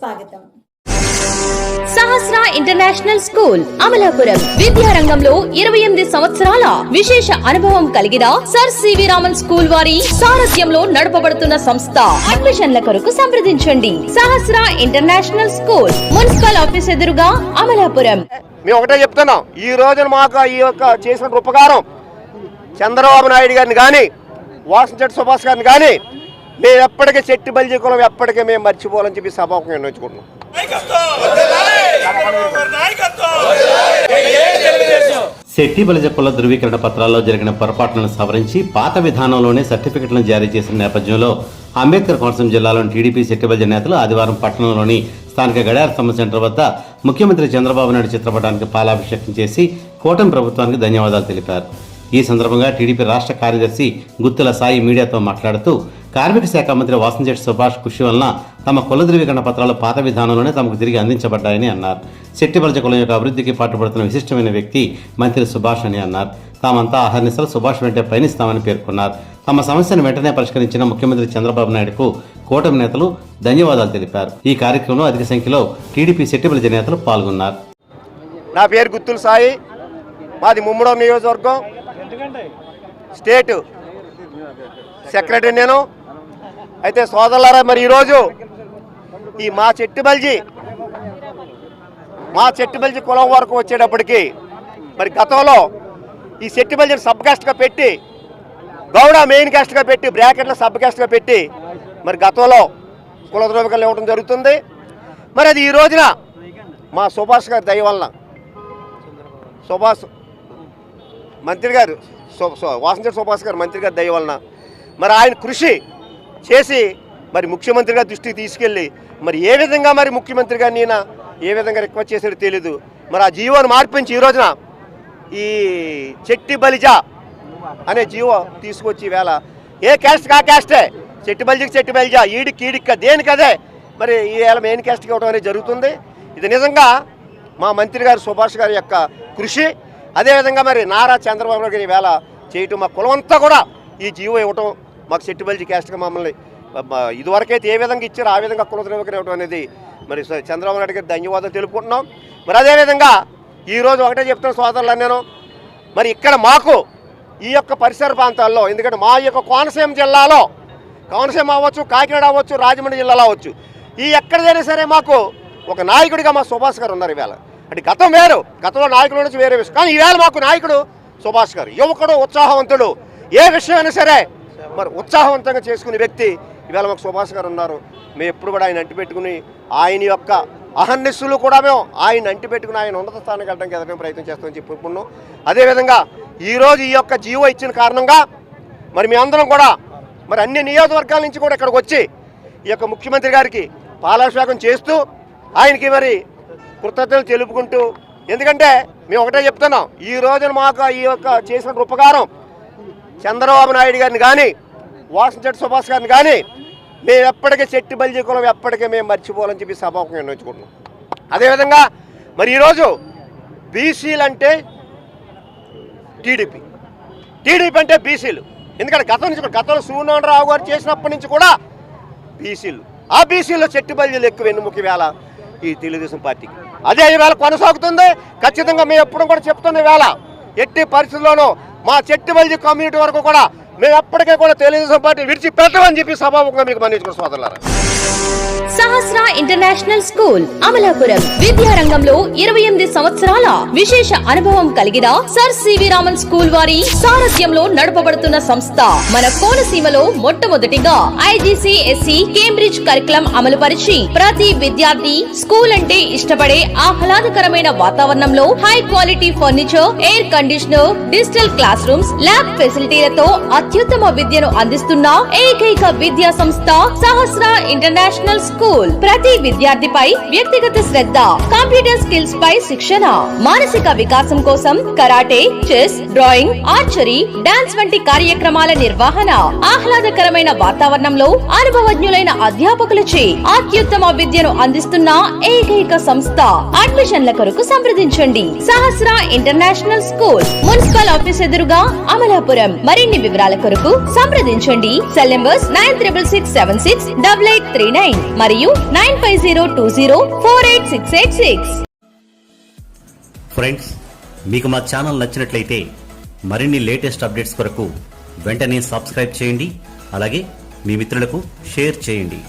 స్వాగతం. సహస్ర international school Amalapuram విద్యారంగంలో 28 సంవత్సరాల విశేష అనుభవం కలిగిన సర్ సివి రామన్ స్కూల్ వారి సారథ్యంలో నడపబడుతున్న సంస్థ. అడ్మిషన్ల కొరకు సంప్రదించండి. సహస్ర ఇంటర్నేషనల్ స్కూల్, మున్సిపల్ ఆఫీస్ ఎదురుగా, అమలాపురం. మేము ఒకటే చెప్తున్నాం, ఈ రోజున మాకు ఈ యొక్క చేసిన ఉపకారం చంద్రబాబు నాయుడు గారిని కానీ వాసంశెట్టి సుభాష్ గారిని కానీ మేము ఎప్పటికీ చెట్టి బలిజీ కులం ఎప్పటికీ మేము మర్చిపోవాలని చెప్పి సభకు నిర్ణయించుకుంటున్నాం. శెట్టి బలిజ కుల ధృవీకరణ పత్రాల్లో జరిగిన పొరపాట్లను సవరించి పాత విధానంలోనే సర్టిఫికెట్లను జారీ చేసిన నేపథ్యంలో అంబేద్కర్ కోనసీమ జిల్లాలోని టీడీపీ శెట్టి బలిజ నేతలు ఆదివారం పట్టణంలోని స్థానిక గడియార స్తంభ సెంటర్ వద్ద ముఖ్యమంత్రి చంద్రబాబు నాయుడు చిత్రపటానికి పాలాభిషేకం చేసి కూటమి ప్రభుత్వానికి ధన్యవాదాలు తెలిపారు. ఈ సందర్భంగా టీడీపీ రాష్ట్ర కార్యదర్శి గుత్తుల సాయి మీడియాతో మాట్లాడుతూ, కార్మిక శాఖ మంత్రి వాసంశెట్టి సుభాష్ కృషి వలన తమ కుల ధృవీకరణ పత్రాలు పాత విధానంలోనే తమకు తిరిగి అందించబడ్డాయని అన్నారు. శెట్టి బలిజ కులం యొక్క అభివృద్ధికి పాటుపడుతున్న విశిష్టమైన వ్యక్తి మంత్రి సుభాష్ అని అన్నారు. తామంతా అహర్నిశలు సుభాష్ వెంటే పయనిస్తామని పేర్కొన్నారు. తమ సమస్యను వెంటనే పరిష్కరించిన ముఖ్యమంత్రి చంద్రబాబు నాయుడుకు కూటమి నేతలు ధన్యవాదాలు తెలిపారు. ఈ కార్యక్రమంలో అధిక సంఖ్యలో టీడీపీ శెట్టి బలిజ నేతలు పాల్గొన్నారు. నా పేరు గుత్తుల సాయి, మాది ముమ్మడో నియోజకవర్గం, స్టేట్ సెక్రటరీ నేను. అయితే సోదరులారా, మరి ఈరోజు ఈ మా చెట్టి బలిజీ కులం వరకు వచ్చేటప్పటికి మరి గతంలో ఈ చెట్టి బలిజీని సబ్ కాస్ట్గా పెట్టి, గౌడ మెయిన్ కాస్ట్గా పెట్టి, బ్రాకెట్లో సబ్ కాస్ట్గా పెట్టి మరి గతంలో కుల ధృవీకరణ ఇవ్వడం జరుగుతుంది. మరి అది ఈ రోజున మా సుభాష్ గారి దయ వలన, సుభాష్ మంత్రి గారు వాసంశెట్టి సుభాష్ గారు మంత్రి గారి దయ వలన మరి ఆయన కృషి చేసి మరి ముఖ్యమంత్రి గారి దృష్టికి తీసుకెళ్ళి మరి ఏ విధంగా మరి ముఖ్యమంత్రి గారిని ఈయన ఏ విధంగా రిక్వెస్ట్ చేసాడో తెలీదు. మరి ఆ జీవోని మార్పించి ఈ రోజున ఈ చెట్టి బలిజ అనే జీవో తీసుకొచ్చి వేళ ఏ క్యాస్ట్ కా క్యాస్టే, చెట్టి బలిజ, ఈడికి దేనికదే మరి ఈ వేళ మెయిన్ క్యాస్ట్కి ఇవ్వడం అనేది జరుగుతుంది. ఇది నిజంగా మా మంత్రి గారు సుభాష్ గారి యొక్క కృషి. అదేవిధంగా మరి నారా చంద్రబాబు నాయుడు గారి వేళ చేయటం, మా కులం అంతా కూడా ఈ జీవో ఇవ్వటం, మాకు చెట్టి బలిజీ క్యాస్ట్గా మమ్మల్ని ఇదివరకైతే ఏ విధంగా ఇచ్చారో ఆ విధంగా కుల ధృవీకరణ ఇవ్వడం అనేది మరి చంద్రబాబు నాయుడు గారికి ధన్యవాదాలు తెలుపుకుంటున్నాం. మరి అదేవిధంగా ఈరోజు ఒకటే చెప్తున్న సోదరులు, నేను మరి ఇక్కడ మాకు ఈ యొక్క పరిసర ప్రాంతాల్లో, ఎందుకంటే మా యొక్క కోనసీమ జిల్లాలో, కోనసీమ అవ్వచ్చు, కాకినాడ అవ్వచ్చు, రాజమండ్రి జిల్లాలో అవ్వచ్చు, ఈ ఎక్కడైనా సరే మాకు ఒక నాయకుడిగా మా సుభాష్ గారు ఉన్నారు. ఈవేళ అంటే గతం వేరు, గతంలో నాయకుల నుంచి వేరే విషయం, కానీ ఈవేళ మాకు నాయకుడు సుభాష్ గారు, యువకుడు, ఉత్సాహవంతుడు, ఏ విషయమైనా సరే మరి ఉత్సాహవంతంగా చేసుకునే వ్యక్తి ఈవేళ మాకు సుభాష్ గారు ఉన్నారు. మేము ఎప్పుడు కూడా ఆయన అంటిపెట్టుకుని, ఆయన యొక్క అహర్నిశలు కూడా మేము ఆయన అంటిపెట్టుకుని ఆయన ఉన్నత స్థానానికి వెళ్ళడానికి ఎదగడం ప్రయత్నం చేస్తామని చెప్పుకున్నాం. అదేవిధంగా ఈరోజు ఈ యొక్క జీవో ఇచ్చిన కారణంగా మరి మీ అందరం కూడా మరి అన్ని నియోజకవర్గాల నుంచి కూడా ఇక్కడికి వచ్చి ఈ యొక్క ముఖ్యమంత్రి గారికి పాలాభిషేకం చేస్తూ ఆయనకి మరి కృతజ్ఞతలు తెలుపుకుంటూ, ఎందుకంటే మేము ఒకటే చెప్తున్నాం, ఈ రోజున మాకు ఈ యొక్క చేసిన ఉపకారం చంద్రబాబు నాయుడు గారిని కానీ వాసంశెట్టి సుభాష్ గారిని కానీ మేము ఎప్పటికీ చెట్టి బలిజీ కులం ఎప్పటికీ మేము మర్చిపోవాలని చెప్పి సభకు నిర్ణయించుకుంటున్నాం. అదేవిధంగా మరి ఈరోజు బీసీలు అంటే టీడీపీ అంటే బీసీలు, ఎందుకంటే గతంలో సూర్యనారాయణ గారు చేసినప్పటి నుంచి కూడా బీసీలు, ఆ బీసీలో చెట్టి బలిజీలు ఎక్కువ వెన్నుముక వేళ ఈ తెలుగుదేశం పార్టీకి. అదే ఈవేళ కొనసాగుతుంది. ఖచ్చితంగా మేము ఎప్పుడు కూడా చెప్తున్న వేళ ఎట్టి పరిస్థితుల్లోనూ మా చెట్టి బలిజీ కమ్యూనిటీ వరకు కూడా మేము ఎప్పటికీ కూడా తెలుగుదేశం పార్టీ విడిచిపెట్టమని చెప్పి సభాముఖంగా మీకు మన్నించుకున్న సోదరులారా. సహస్ర ఇంటర్నేషనల్ స్కూల్ అమలాపురం విద్యారంగంలో 28 సంవత్సరాల విశేష అనుభవం కలిగిన సర్ సివి రామన్ స్కూల్ వారి సారథ్యంలో నడపబడుతున్న సంస్థ. మన కోనసీమలో మొట్టమొదటిగా IGCSE కేంబ్రిడ్జ్ కరికులం అమలు పరిచి ప్రతి విద్యార్థి స్కూల్ అంటే ఇష్టపడే ఆహ్లాదకరమైన వాతావరణంలో high quality furniture, air conditioner, digital classroom, lab ఫెసిలిటీలతో అత్యుత్తమ విద్యను అందిస్తున్న ఏకైక విద్యా సంస్థ సహస్ర ఇంటర్నేషనల్ స్కూల్. ప్రతి విద్యార్థిపై వ్యక్తిగత శ్రద్ధ, కంప్యూటర్ స్కిల్స్ పై శిక్షణ, మానసిక వికాసం కోసం karate, chess, drawing, archery, dance వంటి కార్యక్రమాల నిర్వహణ, ఆహ్లాదకరమైన వాతావరణంలో అనుభవజ్ఞులైన అధ్యాపకులచే అత్యుత్తమ విద్యను అందిస్తున్న ఏకైక సంస్థ. అడ్మిషన్ల కొరకు సంప్రదించండి. సహస్ర ఇంటర్నేషనల్ స్కూల్, మున్సిపల్ ఆఫీస్ ఎదురుగా, అమలాపురం. మరిన్ని వివరాలకు వివరాల కొరకు సంప్రదించండి. సెల్ నంబర్స్ 9666768839 మరియు 9502048686. ఫ్రెండ్స్, మీకు మా ఛానల్ నచ్చినట్లయితే మరిన్ని లేటెస్ట్ అప్డేట్స్ కొరకు వెంటనే సబ్స్క్రైబ్ చేయండి. అలాగే మీ మిత్రులకు షేర్ చేయండి.